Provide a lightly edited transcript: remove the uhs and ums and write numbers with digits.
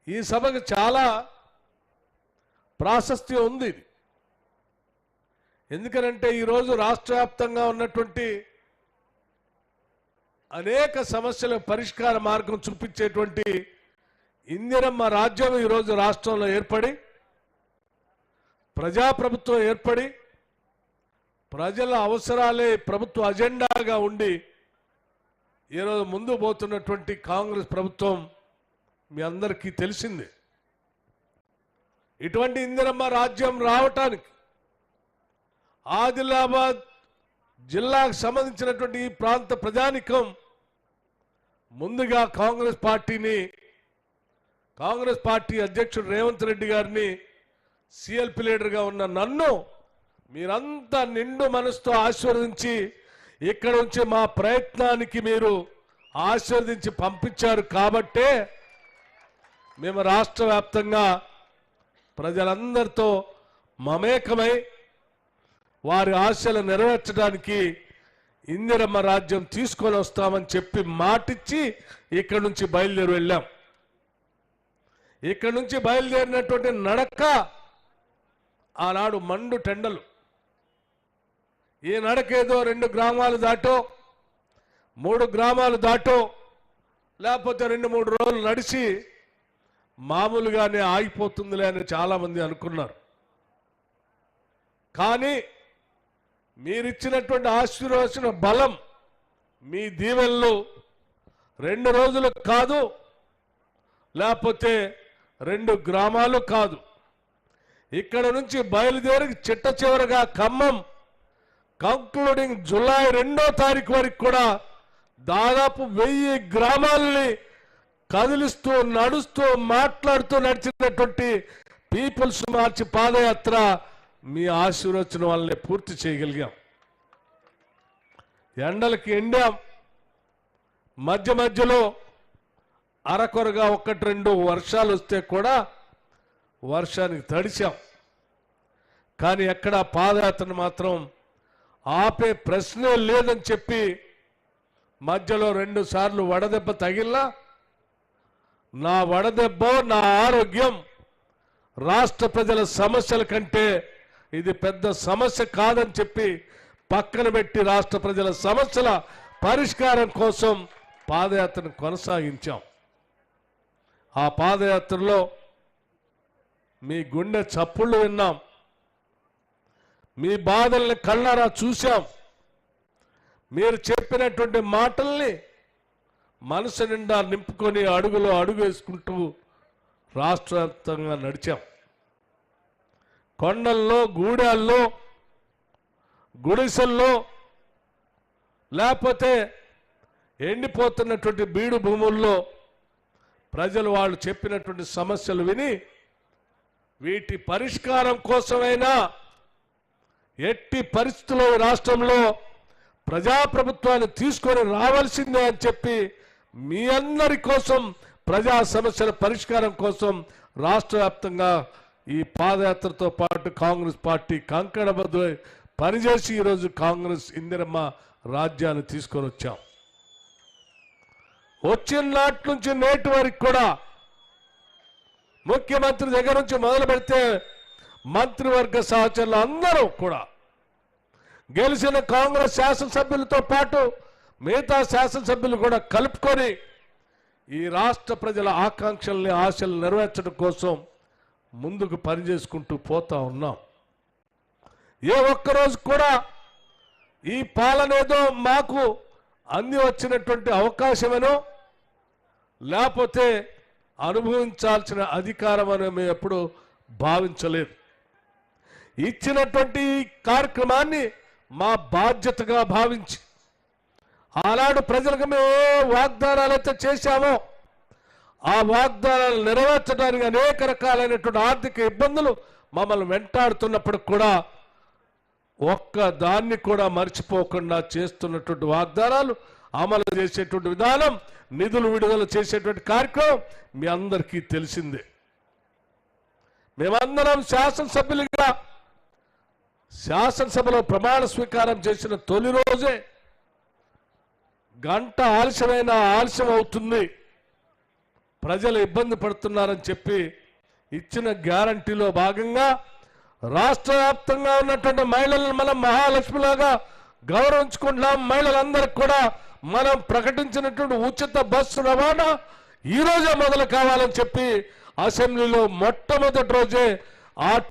ఈ సభకు చాలా ప్రాశస్త్యం ఉంది. ఎందుకంటే ఈరోజు రాష్ట్ర వ్యాప్తంగా ఉన్నటువంటి అనేక సమస్యల పరిష్కార మార్గం చూపించేటువంటి ఇందిరమ్మ రాజ్యం ఈరోజు రాష్ట్రంలో ఏర్పడి ప్రజాప్రభుత్వం ఏర్పడి ప్రజల అవసరాలే ప్రభుత్వ అజెండాగా ఉండి ఈరోజు ముందు పోతున్నటువంటి కాంగ్రెస్ ప్రభుత్వం మీ అందరికీ తెలిసిందే. ఇటువంటి ఇందిరమ్మ రాజ్యం రావటానికి ఆదిలాబాద్ జిల్లాకు సంబంధించినటువంటి ఈ ప్రాంత ప్రజానికం ముందుగా కాంగ్రెస్ పార్టీ అధ్యక్షుడు రేవంత్ రెడ్డి గారిని సిఎల్పి లీడర్గా ఉన్న నన్ను మీరంతా నిండు మనసుతో ఆశీర్వదించి ఇక్కడ నుంచి మా ప్రయత్నానికి మీరు ఆశీర్వదించి పంపించారు కాబట్టే మేము రాష్ట్ర వ్యాప్తంగా ప్రజలందరితో మమేకమై వారి ఆశలు నెరవేర్చడానికి ఇందిరమ్మ రాజ్యం తీసుకొని వస్తామని చెప్పి మాటిచ్చి ఇక్కడి నుంచి బయలుదేరి వెళ్ళాం. ఇక్కడి నుంచి బయలుదేరినటువంటి నడక ఆనాడు మండు టెండలు. ఈ నడకేదో 2 గ్రామాలు దాటో 3 గ్రామాలు దాటో లేకపోతే 2-3 రోజులు నడిచి మామూలుగానే ఆగిపోతుందిలే అని చాలామంది అనుకున్నారు. కానీ మీరిచ్చినటువంటి ఆశీర్వచన బలం, మీ దీవెనలు 2 రోజులు కాదు, లేకపోతే 2 గ్రామాలు కాదు, ఇక్కడ నుంచి బయలుదేరి చిట్ట చివరగా ఖమ్మం కంక్లూడింగ్ జూలై 2వ తారీఖు వరకు కూడా దాదాపు 1000 గ్రామాలని కదిలిస్తూ నడుస్తూ మాట్లాడుతూ నడిచినటువంటి పీపుల్స్ మార్చ్ పాదయాత్ర మీ ఆశీర్వచనం వల్లనే పూర్తి చేయగలిగాం. ఎండలకి ఎండాం, మధ్య మధ్యలో అరకొరగా 1-2 వర్షాలు వస్తే కూడా వర్షానికి తడిచాం. కానీ ఎక్కడ పాదయాత్రను మాత్రం ఆపే ప్రశ్నే లేదని చెప్పి మధ్యలో 2 సార్లు వడదెబ్బ తగిలినా నా వడదెబ్బ నా ఆరోగ్యం రాష్ట్ర ప్రజల సమస్యల కంటే ఇది పెద్ద సమస్య కాదని చెప్పి పక్కన పెట్టి రాష్ట్ర ప్రజల సమస్యల పరిష్కారం కోసం పాదయాత్రను కొనసాగించాం. ఆ పాదయాత్రలో మీ గుండె చప్పుళ్ళు విన్నాం, మీ బాధల్ని కళ్ళారా చూశాం, మీరు చెప్పినటువంటి మాటల్ని మనసు నిండా నింపుకొని అడుగులో అడుగు వేసుకుంటూ రాష్ట్ర వ్యాప్తంగా నడిచాం. కొండల్లో, గూడాల్లో, గుడిసెల్లో, లేకపోతే ఎండిపోతున్నటువంటి బీడు భూముల్లో ప్రజలు వాళ్ళు చెప్పినటువంటి సమస్యలు విని వీటి పరిష్కారం కోసమైనా ఎట్టి పరిస్థితుల్లో రాష్ట్రంలో ప్రజాప్రభుత్వాన్ని తీసుకొని రావాల్సిందే అని చెప్పి మీ అందరి కోసం ప్రజా సమస్యల పరిష్కారం కోసం రాష్ట్ర వ్యాప్తంగా ఈ పాదయాత్రతో పాటు కాంగ్రెస్ పార్టీ కంకణబద్ధమై పనిచేసి ఈరోజు కాంగ్రెస్ ఇందిరమ్మ రాజ్యాన్ని తీసుకొని వచ్చాం. వచ్చిన నాటి నుంచి నేటి వరకు కూడా ముఖ్యమంత్రి దగ్గర నుంచి మొదలు పెడితే మంత్రివర్గ సహచరులు అందరూ కూడా గెలిచిన కాంగ్రెస్ శాసనసభ్యులతో పాటు మిగతా శాసనసభ్యులు కూడా కలుపుకొని ఈ రాష్ట్ర ప్రజల ఆకాంక్షల్ని ఆశలు నెరవేర్చడం కోసం ముందుకు పనిచేసుకుంటూ పోతా ఉన్నాం. ఏ ఒక్కరోజు కూడా ఈ పాలనేదో మాకు అంది వచ్చినటువంటి అవకాశమనో లేకపోతే అనుభవించాల్సిన అధికారం అని మేము ఎప్పుడు భావించలేదు. ఇచ్చినటువంటి కార్యక్రమాన్ని మా బాధ్యతగా భావించి ఆనాడు ప్రజలకు మేము ఏ వాగ్దానాలు అయితే చేశామో ఆ వాగ్దానాలు నెరవేర్చడానికి అనేక రకాలైనటువంటి ఆర్థిక ఇబ్బందులు మమ్మల్ని వెంటాడుతున్నప్పుడు కూడా ఒక్క దాన్ని కూడా మర్చిపోకుండా చేస్తున్నటువంటి వాగ్దానాలు అమలు చేసేటువంటి విధానం, నిధులు విడుదల చేసేటువంటి కార్యక్రమం మీ అందరికీ తెలిసిందే. మేమందరం శాసనసభ్యులుగా శాసనసభలో ప్రమాణ స్వీకారం చేసిన తొలి రోజే గంట ఆలస్యం అవుతుంది ప్రజలు ఇబ్బంది పడుతున్నారని చెప్పి ఇచ్చిన గ్యారంటీలో భాగంగా రాష్ట్ర వ్యాప్తంగా ఉన్నటువంటి మహిళలను మనం మహాలక్ష్మిలాగా గౌరవించుకుంటున్నాం. మహిళలందరికీ కూడా మనం ప్రకటించినటువంటి ఉచిత బస్సు రవాణా ఈ రోజే మొదలు కావాలని చెప్పి అసెంబ్లీలో మొట్టమొదటి రోజే ఆ